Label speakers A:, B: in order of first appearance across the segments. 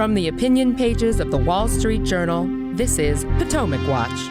A: From the opinion pages of the Wall Street Journal, this is Potomac Watch.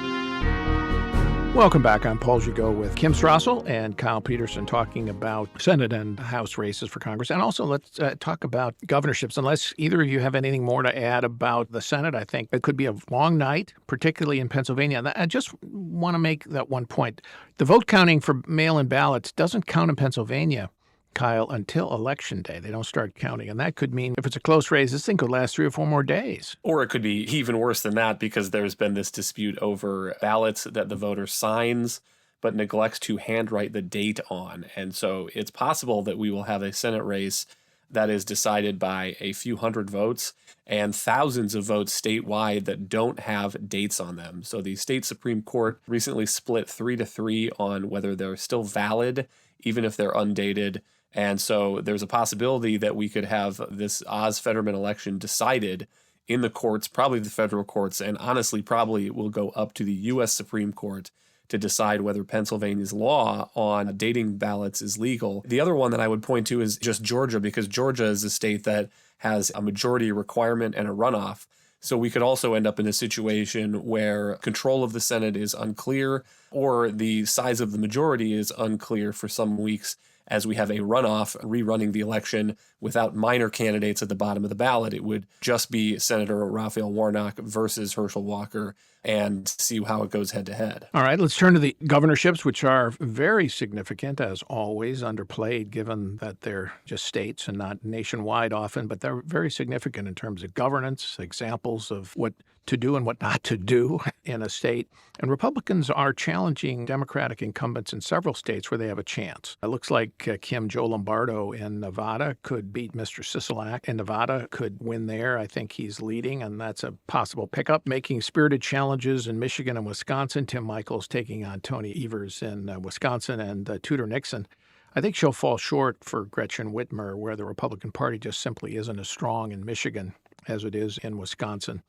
B: Welcome back. I'm Paul Gigot with Kim Strassel and Kyle Peterson talking about Senate and House races for Congress. And also let's talk about governorships. Unless either of you have anything more to add about the Senate, I think it could be a long night, particularly in Pennsylvania. I just want to make that one point. The vote counting for mail-in ballots doesn't count in Pennsylvania, Kyle, until Election Day. They don't start counting. And that could mean if it's a close race, this thing could last 3 or 4 more days.
C: Or it could be even worse than that because there's been this dispute over ballots that the voter signs but neglects to handwrite the date on. And so it's possible that we will have a Senate race that is decided by a few hundred votes and thousands of votes statewide that don't have dates on them. So the state Supreme Court recently split 3-3 on whether they're still valid, even if they're undated. And so there's a possibility that we could have this Oz Fetterman election decided in the courts, probably the federal courts, and honestly probably will go up to the U.S. Supreme Court to decide whether Pennsylvania's law on dating ballots is legal. The other one that I would point to is just Georgia, because Georgia is a state that has a majority requirement and a runoff. So we could also end up in a situation where control of the Senate is unclear or the size of the majority is unclear for some weeks as we have a runoff rerunning the election without minor candidates at the bottom of the ballot. It would just be Senator Raphael Warnock versus Herschel Walker and see how it goes head to head.
B: All right, let's turn to the governorships, which are very significant, as always, underplayed, given that they're just states and not nationwide often, but they're very significant in terms of governance, examples of what to do and what not to do in a state. And Republicans are challenging Democratic incumbents in several states where they have a chance. It looks like Joe Lombardo in Nevada could beat Mr. Sisolak in Nevada, could win there. I think he's leading, and that's a possible pickup. Making spirited challenges in Michigan and Wisconsin. Tim Michaels taking on Tony Evers in Wisconsin and Tudor Nixon. I think she'll fall short for Gretchen Whitmer, where the Republican Party just simply isn't as strong in Michigan as it is in Wisconsin.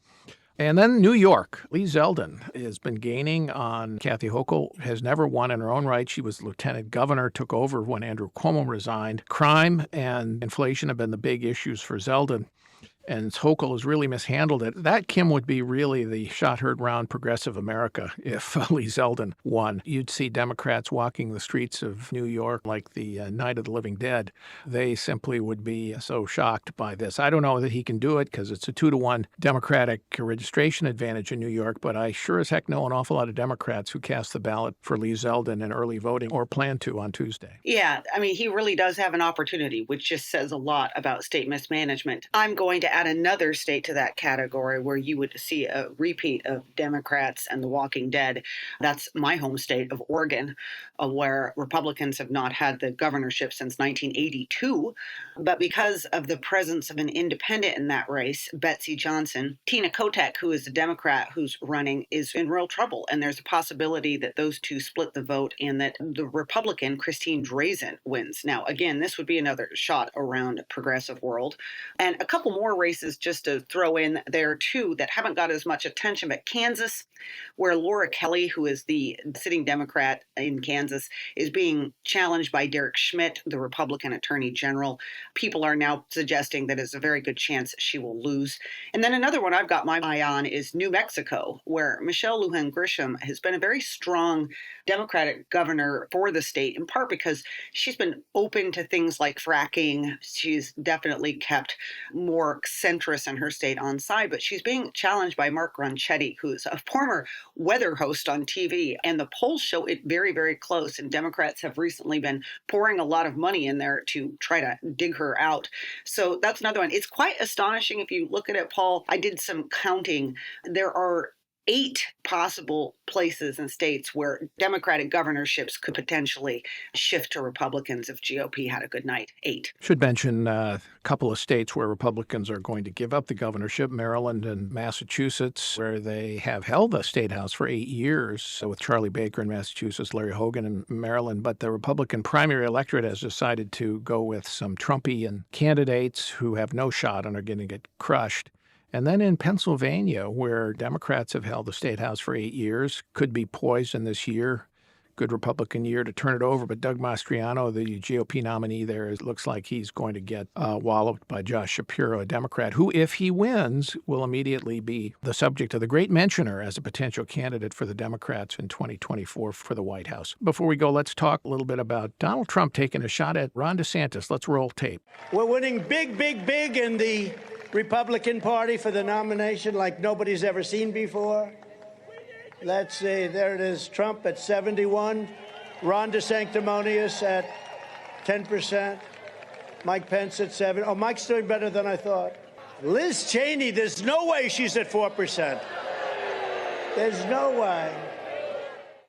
B: And then New York. Lee Zeldin has been gaining on Kathy Hochul, has never won in her own right. She was lieutenant governor, took over when Andrew Cuomo resigned. Crime and inflation have been the big issues for Zeldin, and Hochul has really mishandled it. That, Kim, would be really the shot heard round progressive America if Lee Zeldin won. You'd see Democrats walking the streets of New York like the Night of the Living Dead. They simply would be so shocked by this. I don't know that he can do it because it's a 2-1 Democratic registration advantage in New York, but I sure as heck know an awful lot of Democrats who cast the ballot for Lee Zeldin in early voting or plan to on Tuesday.
D: Yeah, I mean, he really does have an opportunity, which just says a lot about state mismanagement. I'm going to add another state to that category where you would see a repeat of Democrats and the Walking Dead. That's my home state of Oregon, where Republicans have not had the governorship since 1982. But because of the presence of an independent in that race, Betsy Johnson, Tina Kotek, who is a Democrat who's running, is in real trouble. And there's a possibility that those two split the vote and that the Republican, Christine Drazan, wins. Now, again, this would be another shot around progressive world. And a couple more races just to throw in there, too, that haven't got as much attention, but Kansas, where Laura Kelly, who is the sitting Democrat in Kansas, is being challenged by Derek Schmidt, the Republican Attorney General. People are now suggesting that it's a very good chance she will lose. And then another one I've got my eye on is New Mexico, where Michelle Lujan Grisham has been a very strong Democratic governor for the state, in part because she's been open to things like fracking. She's definitely kept more centrist in her state on side, but she's being challenged by Mark Ronchetti, who's a former weather host on TV. And the polls show it very, very close. And Democrats have recently been pouring a lot of money in there to try to dig her out. So that's another one. It's quite astonishing if you look at it, Paul. I did some counting. There are 8 possible places and states where Democratic governorships could potentially shift to Republicans if GOP had a good night. 8.
B: Should mention a couple of states where Republicans are going to give up the governorship, Maryland and Massachusetts, where they have held the state house for 8 years, so with Charlie Baker in Massachusetts, Larry Hogan in Maryland. But the Republican primary electorate has decided to go with some Trumpian candidates who have no shot and are going to get crushed. And then in Pennsylvania, where Democrats have held the state house for 8 years, could be poised in this year, good Republican year to turn it over. But Doug Mastriano, the GOP nominee there, it looks like he's going to get walloped by Josh Shapiro, a Democrat, who, if he wins, will immediately be the subject of the great mentioner as a potential candidate for the Democrats in 2024 for the White House. Before we go, let's talk a little bit about Donald Trump taking a shot at Ron DeSantis. Let's roll tape.
E: We're winning big, big, big in the Republican Party for the nomination like nobody's ever seen before. Let's see, there it is, Trump at 71, Ron DeSanctimonious at 10%, Mike Pence at 7%. Oh, Mike's doing better than I thought. Liz Cheney, there's no way she's at 4%. There's no way.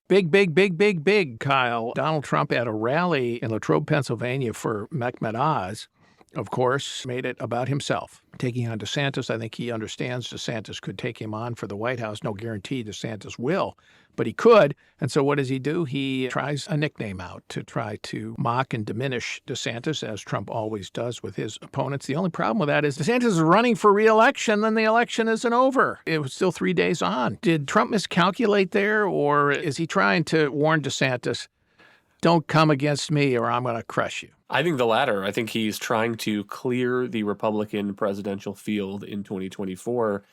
B: Big, big, big, big, big, Kyle. Donald Trump at a rally in Latrobe, Pennsylvania for Mehmet Oz, of course, made it about himself. Taking on DeSantis, I think he understands DeSantis could take him on for the White House. No guarantee DeSantis will, but he could. And so what does he do? He tries a nickname out to try to mock and diminish DeSantis, as Trump always does with his opponents. The only problem with that is DeSantis is running for re-election, then the election isn't over. It was still 3 days on. Did Trump miscalculate there, or is he trying to warn DeSantis, don't come against me or I'm going to crush you?
C: I think the latter. I think he's trying to clear the Republican presidential field in 2024.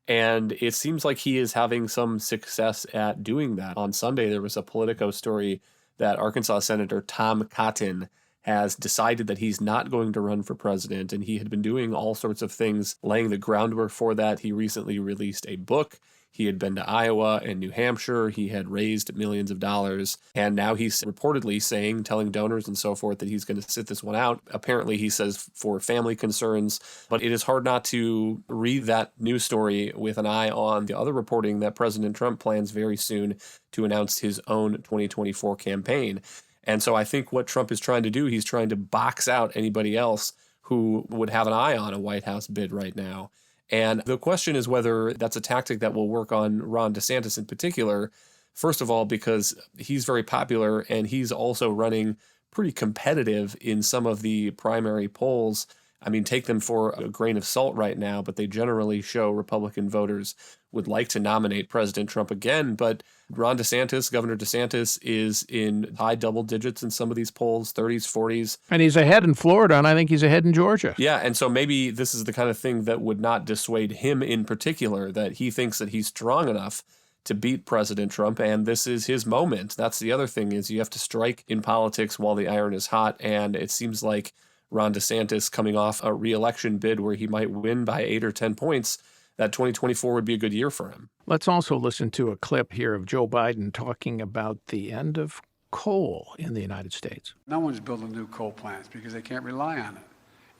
C: And it seems like he is having some success at doing that. On Sunday, there was a Politico story that Arkansas Senator Tom Cotton has decided that he's not going to run for president. And he had been doing all sorts of things, laying the groundwork for that. He recently released a book. He had been to Iowa and New Hampshire. He had raised millions of dollars. And now he's reportedly telling donors and so forth that he's going to sit this one out. Apparently, he says for family concerns. But it is hard not to read that news story with an eye on the other reporting that President Trump plans very soon to announce his own 2024 campaign. And so I think what Trump is trying to do, he's trying to box out anybody else who would have an eye on a White House bid right now. And the question is whether that's a tactic that will work on Ron DeSantis in particular. First of all, because he's very popular and he's also running pretty competitive in some of the primary polls. I mean, take them for a grain of salt right now, but they generally show Republican voters would like to nominate President Trump again. But Ron DeSantis, Governor DeSantis, is in high double digits in some of these polls, 30s, 40s.
B: And he's ahead in Florida, and I think he's ahead in Georgia.
C: Yeah, and so maybe this is the kind of thing that would not dissuade him in particular, that he thinks that he's strong enough to beat President Trump, and this is his moment. That's the other thing, is you have to strike in politics while the iron is hot, and it seems like Ron DeSantis coming off a re-election bid where he might win by 8 or 10 points, that 2024 would be a good year for him.
B: Let's also listen to a clip here of Joe Biden talking about the end of coal in the United States.
F: No one's building new coal plants because they can't rely on it,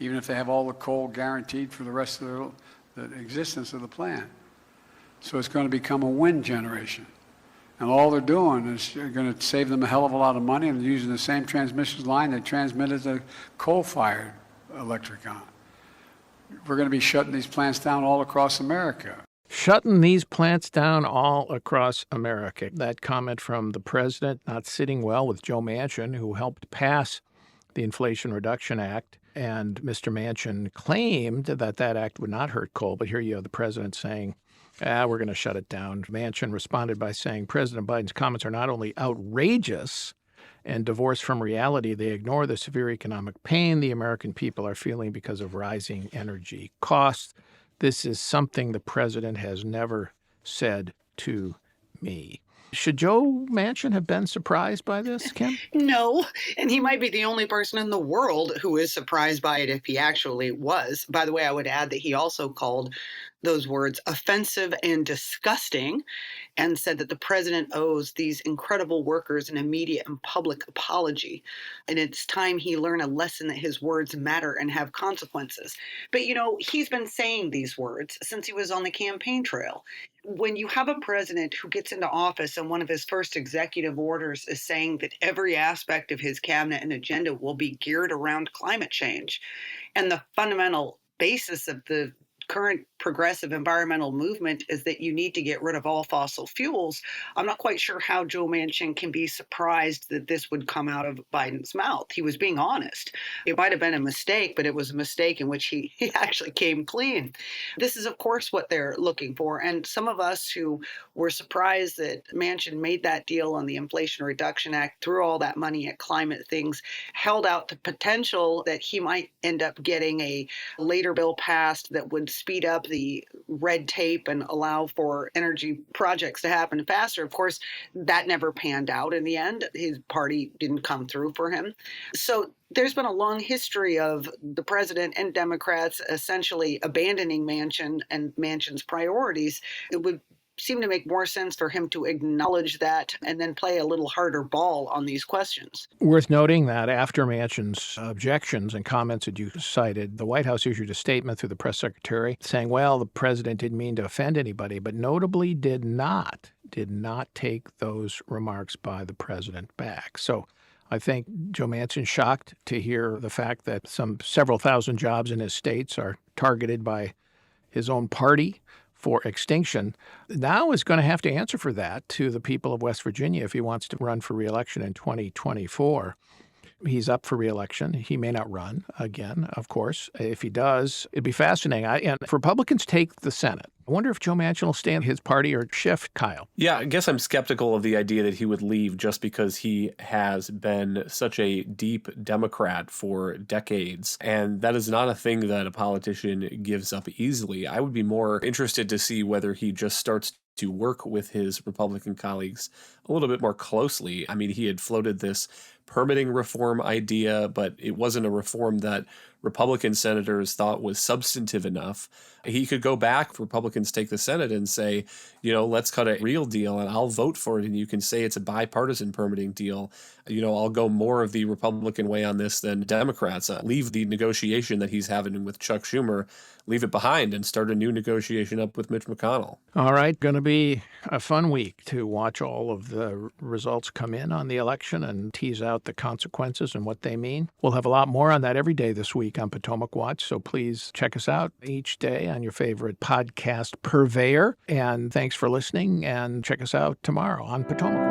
F: even if they have all the coal guaranteed for the rest of the existence of the plant. So it's going to become a wind generation. And all they're doing is going to save them a hell of a lot of money, and they're using the same transmission line they transmitted the coal-fired electric on. We're going to be shutting these plants down all across America.
B: Shutting these plants down all across America. That comment from the president not sitting well with Joe Manchin, who helped pass the Inflation Reduction Act. And Mr. Manchin claimed that that act would not hurt coal. But here you have the president saying, we're going to shut it down. Manchin responded by saying President Biden's comments are not only outrageous and divorced from reality, they ignore the severe economic pain the American people are feeling because of rising energy costs. This is something the president has never said to me. Should Joe Manchin have been surprised by this, Kim?
D: No, and he might be the only person in the world who is surprised by it if he actually was. By the way, I would add that he also called those words offensive and disgusting, and said that the president owes these incredible workers an immediate and public apology. And it's time he learn a lesson that his words matter and have consequences. But, he's been saying these words since he was on the campaign trail. When you have a president who gets into office and one of his first executive orders is saying that every aspect of his cabinet and agenda will be geared around climate change, and the fundamental basis of the current progressive environmental movement is that you need to get rid of all fossil fuels, I'm not quite sure how Joe Manchin can be surprised that this would come out of Biden's mouth. He was being honest. It might have been a mistake, but it was a mistake in which he actually came clean. This is, of course, what they're looking for. And some of us who were surprised that Manchin made that deal on the Inflation Reduction Act, threw all that money at climate things, held out the potential that he might end up getting a later bill passed that would speed up the red tape and allow for energy projects to happen faster. Of course, that never panned out in the end. His party didn't come through for him. So there's been a long history of the president and Democrats essentially abandoning Manchin and Manchin's priorities. It would seem to make more sense for him to acknowledge that and then play a little harder ball on these questions.
B: Worth noting that after Manchin's objections and comments that you cited, the White House issued a statement through the press secretary saying, well, the president didn't mean to offend anybody, but notably did not take those remarks by the president back. So I think Joe Manchin's shocked to hear the fact that several thousand jobs in his states are targeted by his own party for extinction. Now is going to have to answer for that to the people of West Virginia if he wants to run for re-election in 2024. He's up for re-election. He may not run again, of course. If he does, it'd be fascinating. And if Republicans take the Senate, I wonder if Joe Manchin will stay in his party or shift, Kyle.
C: Yeah, I guess I'm skeptical of the idea that he would leave just because he has been such a deep Democrat for decades. And that is not a thing that a politician gives up easily. I would be more interested to see whether he just starts to work with his Republican colleagues a little bit more closely. I mean, he had floated this permitting reform idea, but it wasn't a reform that Republican senators thought was substantive enough. He could go back if Republicans take the Senate and say, let's cut a real deal and I'll vote for it. And you can say it's a bipartisan permitting deal. I'll go more of the Republican way on this than Democrats. Leave the negotiation that he's having with Chuck Schumer, leave it behind and start a new negotiation up with Mitch McConnell.
B: All right. Going to be a fun week to watch all of the results come in on the election and tease out the consequences and what they mean. We'll have a lot more on that every day this week on Potomac Watch. So please check us out each day on your favorite podcast purveyor. And thanks for listening, and check us out tomorrow on Potomac